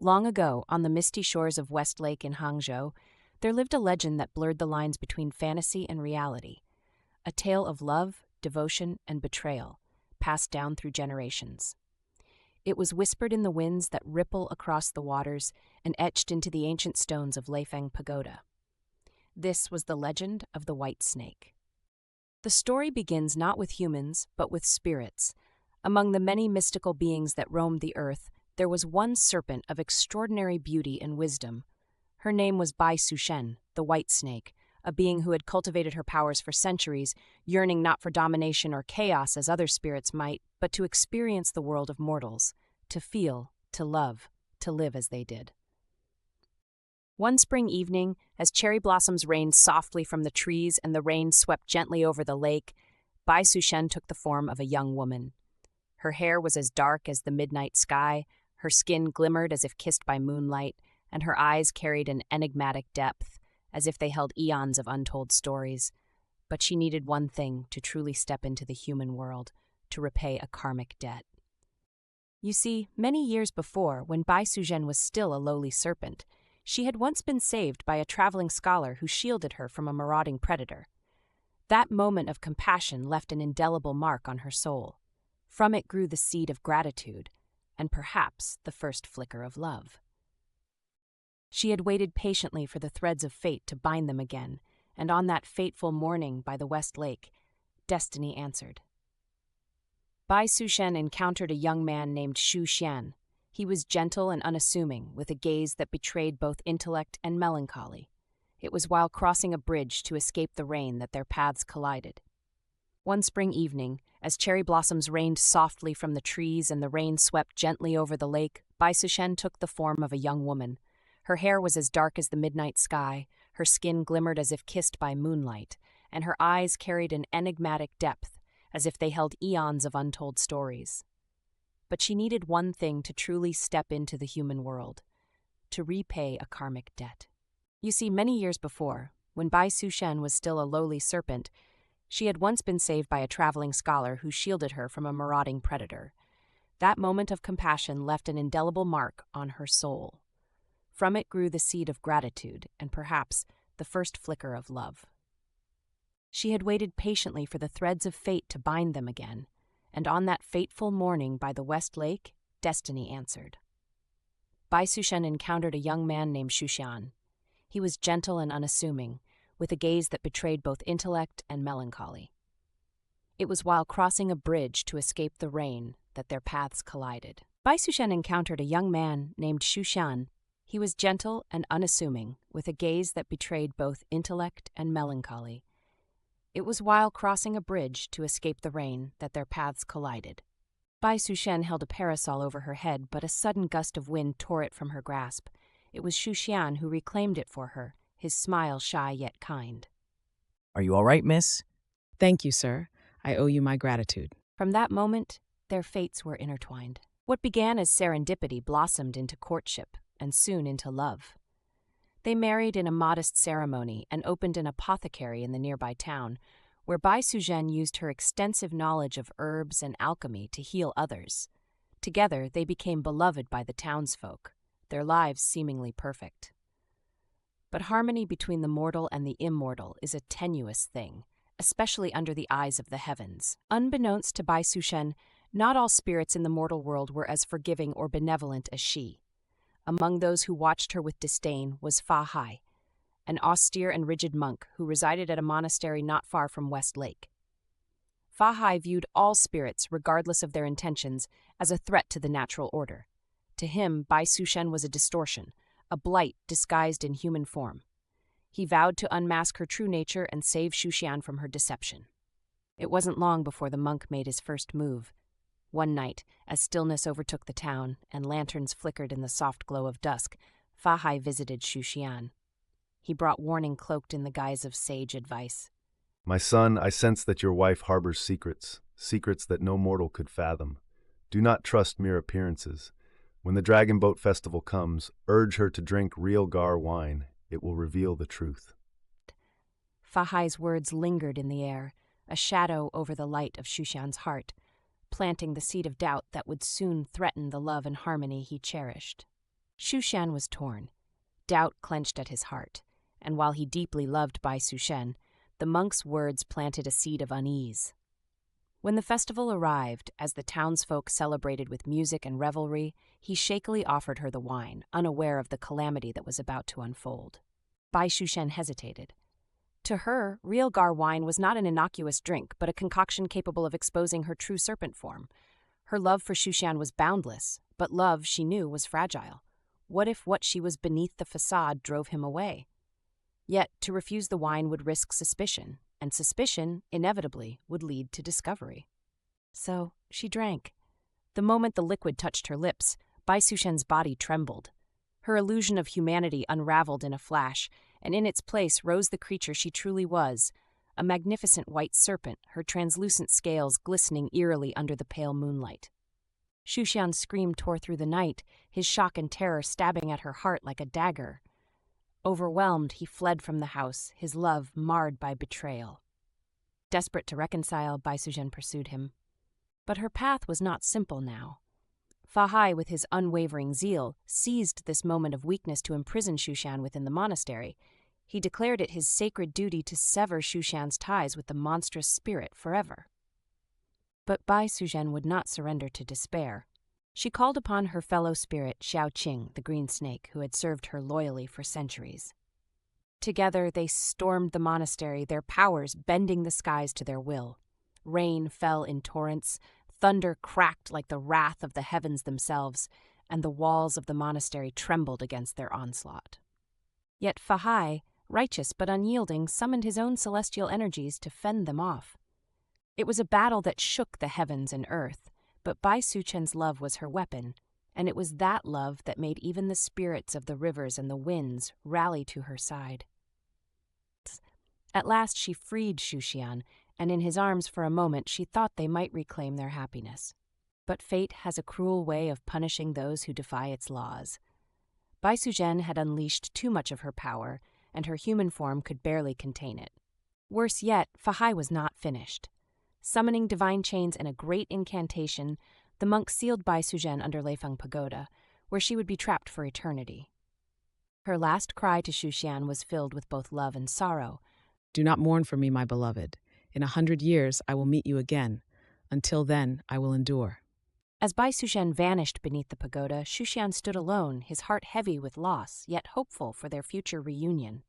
Long ago, on the misty shores of West Lake in Hangzhou, there lived a legend that blurred the lines between fantasy and reality. A tale of love, devotion, and betrayal, passed down through generations. It was whispered in the winds that ripple across the waters and etched into the ancient stones of Leifeng Pagoda. This was the legend of the White Snake. The story begins not with humans, but with spirits. Among the many mystical beings that roamed the earth, there was one serpent of extraordinary beauty and wisdom. Her name was Bai Suzhen, the White Snake, a being who had cultivated her powers for centuries, yearning not for domination or chaos as other spirits might, but to experience the world of mortals, to feel, to love, to live as they did. One spring evening, as cherry blossoms rained softly from the trees and the rain swept gently over the lake, Bai Suzhen took the form of a young woman. Her hair was as dark as the midnight sky, her skin glimmered as if kissed by moonlight, and her eyes carried an enigmatic depth, as if they held eons of untold stories. But she needed one thing to truly step into the human world, to repay a karmic debt. You see, many years before, when Bai Suzhen was still a lowly serpent, she had once been saved by a traveling scholar who shielded her from a marauding predator. That moment of compassion left an indelible mark on her soul. From it grew the seed of gratitude, and perhaps the first flicker of love. She had waited patiently for the threads of fate to bind them again, and on that fateful morning by the West Lake, destiny answered. Bai Suzhen encountered a young man named Xu Xian. He was gentle and unassuming, with a gaze that betrayed both intellect and melancholy. It was while crossing a bridge to escape the rain that their paths collided. One spring evening, as cherry blossoms rained softly from the trees and the rain swept gently over the lake, Bai Suzhen took the form of a young woman. Her hair was as dark as the midnight sky, her skin glimmered as if kissed by moonlight, and her eyes carried an enigmatic depth, as if they held eons of untold stories. But she needed one thing to truly step into the human world, to repay a karmic debt. You see, many years before, when Bai Suzhen was still a lowly serpent, she had once been saved by a traveling scholar who shielded her from a marauding predator. That moment of compassion left an indelible mark on her soul. From it grew the seed of gratitude and perhaps the first flicker of love. She had waited patiently for the threads of fate to bind them again, and on that fateful morning by the West Lake, destiny answered. Bai Suzhen encountered a young man named Xu Xian. He was gentle and unassuming, with a gaze that betrayed both intellect and melancholy. It was while crossing a bridge to escape the rain that their paths collided. Bai Suzhen encountered a young man named Xu Xian. He was gentle and unassuming, with a gaze that betrayed both intellect and melancholy. It was while crossing a bridge to escape the rain that their paths collided. Bai Suzhen held a parasol over her head, but a sudden gust of wind tore it from her grasp. It was Xu Xian who reclaimed it for her, his smile shy yet kind. Are you all right, miss? Thank you, sir. I owe you my gratitude. From that moment, their fates were intertwined. What began as serendipity blossomed into courtship, and soon into love. They married in a modest ceremony and opened an apothecary in the nearby town, where Bai Suzhen used her extensive knowledge of herbs and alchemy to heal others. Together, they became beloved by the townsfolk, their lives seemingly perfect. But harmony between the mortal and the immortal is a tenuous thing, especially under the eyes of the heavens. Unbeknownst to Bai Suzhen, not all spirits in the mortal world were as forgiving or benevolent as she. Among those who watched her with disdain was Fa Hai, an austere and rigid monk who resided at a monastery not far from West Lake. Fa Hai viewed all spirits, regardless of their intentions, as a threat to the natural order. To him, Bai Suzhen was a distortion, a blight disguised in human form. He vowed to unmask her true nature and save Xu Xian from her deception. It wasn't long before the monk made his first move. One night, as stillness overtook the town and lanterns flickered in the soft glow of dusk, Fa Hai visited Xu Xian. He brought warning cloaked in the guise of sage advice. My son, I sense that your wife harbors secrets, secrets that no mortal could fathom. Do not trust mere appearances. When the Dragon Boat Festival comes, urge her to drink real Gar wine. It will reveal the truth. Fa Hai's words lingered in the air, a shadow over the light of Xu Xian's heart, planting the seed of doubt that would soon threaten the love and harmony he cherished. Xu Xian was torn. Doubt clenched at his heart, and while he deeply loved Bai Suzhen, the monk's words planted a seed of unease. When the festival arrived, as the townsfolk celebrated with music and revelry, he shakily offered her the wine, unaware of the calamity that was about to unfold. Bai Suzhen hesitated. To her, real gar wine was not an innocuous drink, but a concoction capable of exposing her true serpent form. Her love for Xu Xian was boundless, but love, she knew, was fragile. What if what she was beneath the facade drove him away? Yet, to refuse the wine would risk suspicion, and suspicion, inevitably, would lead to discovery. So, she drank. The moment the liquid touched her lips, Bai Suzhen's body trembled. Her illusion of humanity unraveled in a flash, and in its place rose the creature she truly was, a magnificent white serpent, her translucent scales glistening eerily under the pale moonlight. Xu Xian's scream tore through the night, his shock and terror stabbing at her heart like a dagger. Overwhelmed, he fled from the house, his love marred by betrayal. Desperate to reconcile, Bai Suzhen pursued him. But her path was not simple now. Fahai, with his unwavering zeal, seized this moment of weakness to imprison Xu Xian within the monastery. He declared it his sacred duty to sever Xu Xian's ties with the monstrous spirit forever. But Bai Suzhen would not surrender to despair. She called upon her fellow spirit, Xiao Qing, the green snake, who had served her loyally for centuries. Together they stormed the monastery, their powers bending the skies to their will. Rain fell in torrents, thunder cracked like the wrath of the heavens themselves, and the walls of the monastery trembled against their onslaught. Yet Fahai, righteous but unyielding, summoned his own celestial energies to fend them off. It was a battle that shook the heavens and earth, but Bai Suzhen's love was her weapon, and it was that love that made even the spirits of the rivers and the winds rally to her side. At last she freed Xu Xian, and in his arms for a moment she thought they might reclaim their happiness. But fate has a cruel way of punishing those who defy its laws. Bai Suzhen had unleashed too much of her power, and her human form could barely contain it. Worse yet, Fahai was not finished. Summoning divine chains and a great incantation, the monk sealed Bai Suzhen under Leifeng Pagoda, where she would be trapped for eternity. Her last cry to Xu Xian was filled with both love and sorrow. Do not mourn for me, my beloved. In 100 years I will meet you again. Until then, I will endure. As Bai Suzhen vanished beneath the pagoda, Xu Xian stood alone, his heart heavy with loss, yet hopeful for their future reunion.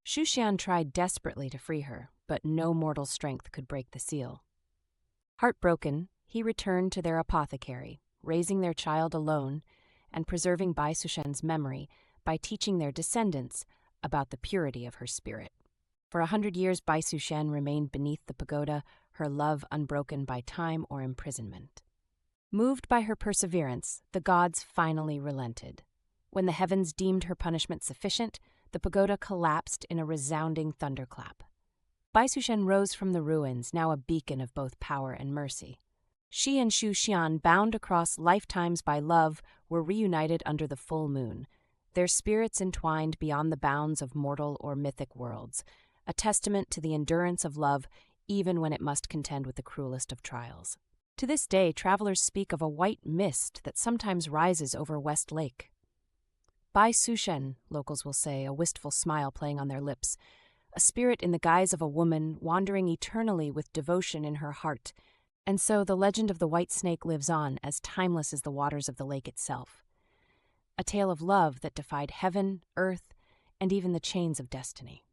Xu Xian tried desperately to free her, but no mortal strength could break the seal. Heartbroken, he returned to their apothecary, raising their child alone and preserving Bai Suzhen's memory by teaching their descendants about the purity of her spirit. For 100 years, Bai Suzhen remained beneath the pagoda, her love unbroken by time or imprisonment. Moved by her perseverance, the gods finally relented. When the heavens deemed her punishment sufficient, the pagoda collapsed in a resounding thunderclap. Bai Suzhen rose from the ruins, now a beacon of both power and mercy. She and Xu Xian, bound across lifetimes by love, were reunited under the full moon, their spirits entwined beyond the bounds of mortal or mythic worlds, a testament to the endurance of love even when it must contend with the cruelest of trials. To this day, travelers speak of a white mist that sometimes rises over West Lake. Bai Suzhen, locals will say, a wistful smile playing on their lips, a spirit in the guise of a woman wandering eternally with devotion in her heart. And so the legend of the white snake lives on, as timeless as the waters of the lake itself. A tale of love that defied heaven, earth, and even the chains of destiny.